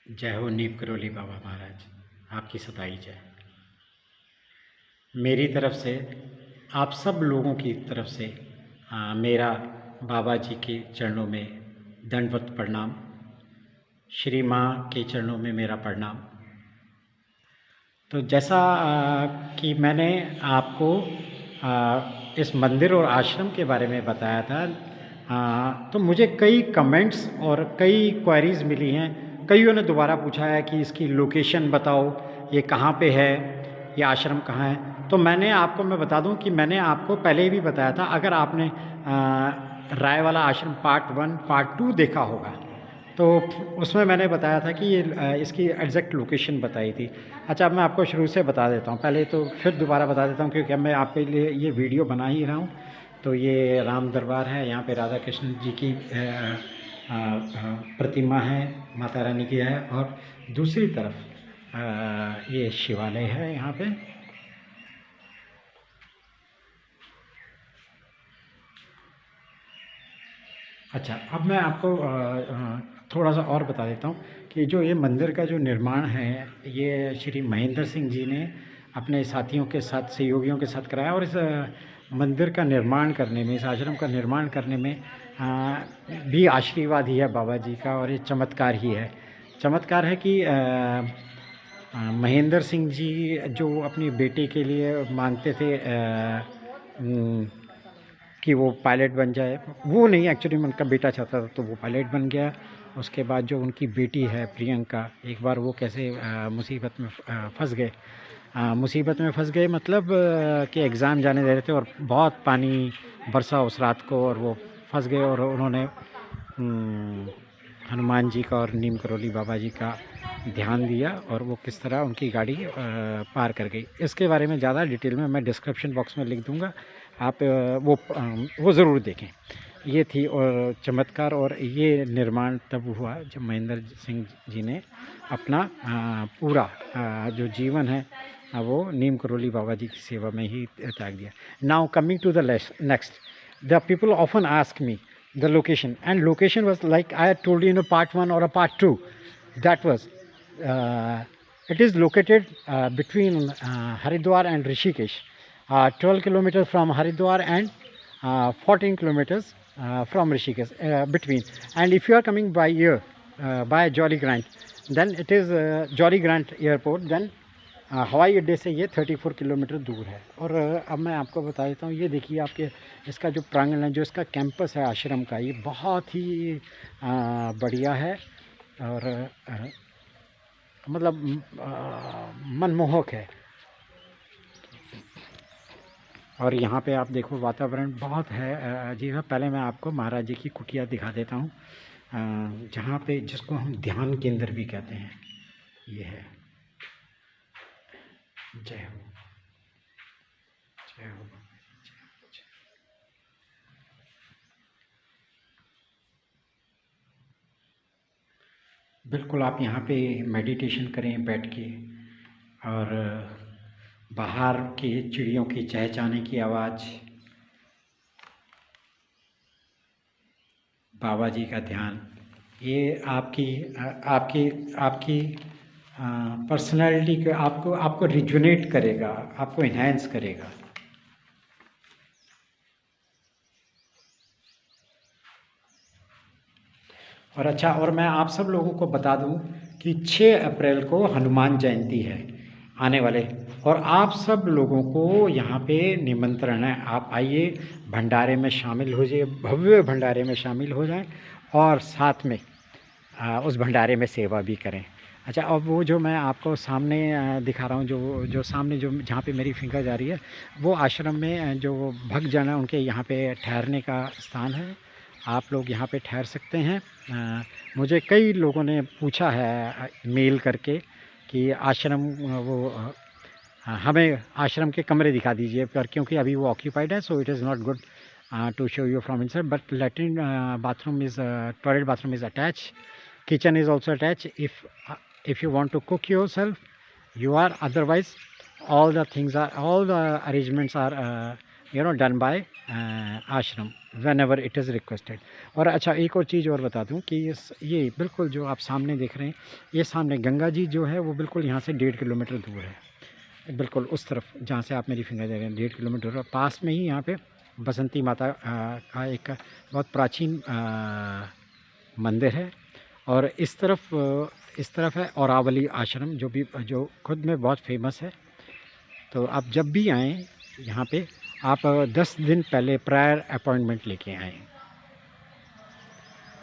जय हो नीम करोली बाबा महाराज, आपकी सताई जय। मेरी तरफ से आप सब लोगों की तरफ से मेरा बाबा जी के चरणों में दंडवत प्रणाम, श्री माँ के चरणों में मेरा प्रणाम। तो जैसा कि मैंने आपको इस मंदिर और आश्रम के बारे में बताया था, तो मुझे कई कमेंट्स और कई क्वेरीज़ मिली हैं। कईयों ने दोबारा पूछा है कि इसकी लोकेशन बताओ, ये कहाँ पे है, ये आश्रम कहाँ है। तो मैं बता दूं कि मैंने आपको पहले भी बताया था। अगर आपने राय वाला आश्रम पार्ट 1 पार्ट 2 देखा होगा तो उसमें मैंने बताया था कि ये इसकी एग्जैक्ट लोकेशन बताई थी। अच्छा, अब मैं आपको शुरू से बता देता हूँ, पहले तो फिर दोबारा बता देता हूँ क्योंकि मैं आपके लिए ये वीडियो बना ही रहा हूँ। तो ये राम दरबार है, यहाँ पे राधा कृष्ण जी की प्रतिमा है, माता रानी की है, और दूसरी तरफ ये शिवालय है यहाँ पे। अच्छा, अब मैं आपको थोड़ा सा और बता देता हूँ कि जो ये मंदिर का जो निर्माण है, ये श्री महेंद्र सिंह जी ने अपने साथियों के साथ, सहयोगियों के साथ कराया। और इस मंदिर का निर्माण करने में, इस आश्रम का निर्माण करने में भी आशीर्वाद ही है बाबा जी का, और ये चमत्कार ही है। चमत्कार है कि महेंद्र सिंह जी जो अपनी बेटी के लिए मांगते थे कि वो पायलट बन जाए, वो नहीं, एक्चुअली में उनका बेटा चाहता था तो वो पायलट बन गया। उसके बाद जो उनकी बेटी है प्रियंका, एक बार वो कैसे मुसीबत में फंस गए, मुसीबत में फंस गए मतलब कि एग्ज़ाम जाने दे रहे थे और बहुत पानी बरसा उस रात को, और वो फंस गए। और उन्होंने हनुमान जी का और नीम करोली बाबा जी का ध्यान दिया, और वो किस तरह उनकी गाड़ी पार कर गई। इसके बारे में ज़्यादा डिटेल में मैं डिस्क्रिप्शन बॉक्स में लिख दूँगा, आप वो ज़रूर देखें। ये थी और चमत्कार, और ये निर्माण तब हुआ जब महेंद्र सिंह जी ने अपना पूरा जो जीवन है वो नीम करोली बाबा जी की सेवा में ही त्याग दिया। Now coming to the next, the people often ask me the location, and location was like I had told you in a part 1 or a part 2. That was it is located between Haridwar and Rishikesh, 12 kilometers from Haridwar and 14 kilometers from Rishikesh, between. And if you are coming by here by Jolly Grant, then it is Jolly Grant airport, then हवाई अड्डे से ये 34 kilometre दूर है। और अब मैं आपको बता देता हूँ, ये देखिए आपके इसका जो प्रांगण है, जो इसका कैंपस है आश्रम का, ये बहुत ही बढ़िया है, और मतलब मनमोहक है। और यहाँ पे आप देखो वातावरण बहुत है जी हाँ। पहले मैं आपको महाराज जी की कुटिया दिखा देता हूँ, जहाँ पे, जिसको हम ध्यान केंद्र भी कहते हैं, ये है। जय हो, जय हो। बिल्कुल, आप यहाँ पे मेडिटेशन करें बैठ के, और बाहर की चिड़ियों की चहचहाने की आवाज़, बाबा जी का ध्यान, ये आपकी आपकी आपकी पर्सनैलिटी को आपको रिजुनेट करेगा, आपको इन्हेंस करेगा। और अच्छा, और मैं आप सब लोगों को बता दूं कि 6 अप्रैल को हनुमान जयंती है आने वाले, और आप सब लोगों को यहाँ पे निमंत्रण है। आप आइए, भंडारे में शामिल हो जाइए, भव्य भंडारे में शामिल हो जाएं, और साथ में उस भंडारे में सेवा भी करें। अच्छा, अब वो जो मैं आपको सामने दिखा रहा हूँ, जो सामने जो जहाँ पे मेरी फिंगर जा रही है, वो आश्रम में जो भक्तजन हैं उनके यहाँ पे ठहरने का स्थान है। आप लोग यहाँ पे ठहर सकते हैं। मुझे कई लोगों ने पूछा है मेल करके कि आश्रम हमें आश्रम के कमरे दिखा दीजिए, पर क्योंकि अभी वो ऑक्यूपाइड है, so it is not good to show you from inside. But latrine bathroom is toilet bathroom is attached, kitchen is also attached. If you want to cook yourself, you are, otherwise all the arrangements are done by ashram whenever it is requested. और अच्छा एक और चीज़ और बता दूं कि ये बिल्कुल जो आप सामने देख रहे हैं, ये सामने गंगा जी जो है वो बिल्कुल यहाँ से 1.5 किलोमीटर दूर है, बिल्कुल उस तरफ जहाँ से आप मेरी फिंगर दे रहे हैं 1.5 किलोमीटर दूर। पास में ही यहाँ पे बसंती माता का एक बहुत प्राचीन मंदिर है। और इस तरफ है औरावली आश्रम, जो खुद में बहुत फेमस है। तो आप जब भी आएँ यहाँ पे, आप 10 दिन पहले प्रायर अपॉइंटमेंट लेके आएँ।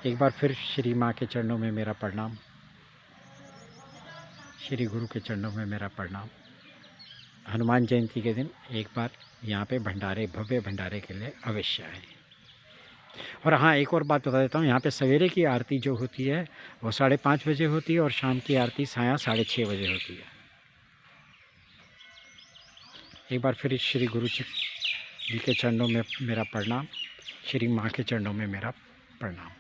एक बार फिर श्री माँ के चरणों में मेरा प्रणाम, श्री गुरु के चरणों में मेरा प्रणाम। हनुमान जयंती के दिन एक बार यहाँ पे भंडारे, भव्य भंडारे के लिए अवश्य आएँ। और हाँ, एक और बात बता देता हूँ, यहाँ पे सवेरे की आरती जो होती है वो 5:30 बजे होती है और शाम की आरती साया 6:30 बजे होती है। एक बार फिर श्री गुरु जी के चरणों में मेरा प्रणाम, श्री माँ के चरणों में मेरा प्रणाम।